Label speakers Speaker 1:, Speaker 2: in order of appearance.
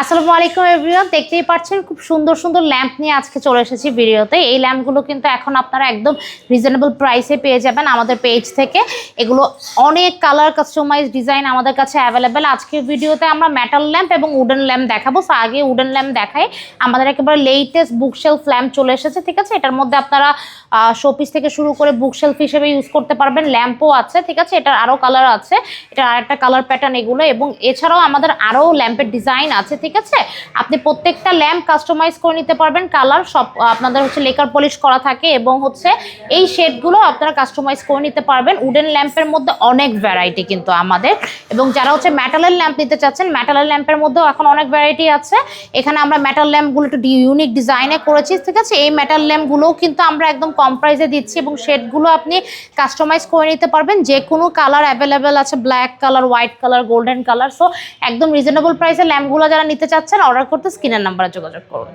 Speaker 1: আসসালামু আলাইকুম এভরিওয়ান, দেখতেই পাচ্ছেন খুব সুন্দর সুন্দর ল্যাম্প নিয়ে আজকে চলে এসেছি ভিডিওতে। এই ল্যাম্পগুলো কিন্তু এখন আপনারা একদম রিজনেবল প্রাইসে পেয়ে যাবেন আমাদের পেজ থেকে। এগুলো অনেক কালার কাস্টমাইজ ডিজাইন আমাদের কাছে অ্যাভেলেবেল। আজকের ভিডিওতে আমরা মেটাল ল্যাম্প এবং উডেন ল্যাম্প দেখাবো। সো আগে উডেন ল্যাম্প দেখাই। আমাদের একেবারে লেটেস্ট বুকশেলফ ল্যাম্প চলে এসেছে, ঠিক আছে। এটার মধ্যে আপনারা শোপিস থেকে শুরু করে বুকশেলফ হিসেবে ইউজ করতে পারবেন। ল্যাম্পও আছে, ঠিক আছে। এটার আরও কালার আছে, এটার আরেকটা কালার প্যাটার্ন এগুলো। এবং এছাড়াও আমাদের আরও ল্যাম্পের ডিজাইন আছে, ঠিক আছে। আপনি প্রত্যেকটা ল্যাম্প কাস্টমাইজ করে নিতে পারবেন। কালার সব আপনাদের লেকার পলিশ করা থাকে এবং এই শেডগুলো আপনারা কাস্টমাইজ করে নিতে পারবেন। উডেন ল্যাম্পের মধ্যে অনেক ভ্যারাইটি কিন্তু আমাদের, এবং যারা মেটালের ল্যাম্প নিতে চাচ্ছেন, মেটালের ল্যাম্পের মধ্যেও এখন অনেক ভ্যারাইটি আছে। এখানে আমরা মেটাল ল্যাম্পগুলো একটু ইউনিক ডিজাইনে করেছি, ঠিক আছে। এই মেটাল ল্যাম্পগুলোও কিন্তু আমরা একদম কম প্রাইসে দিচ্ছি এবং শেডগুলো আপনি কাস্টমাইজ করে নিতে পারবেন। যে কোনো কালার অ্যাভেলেবেল আছে, black colour, white colour, golden colour. So একদম রিজনেবল প্রাইসে ল্যাম্পগুলো যারা নিতে চাচ্ছেন অর্ডার করতে স্ক্রিনের নাম্বারে যোগাযোগ করুন।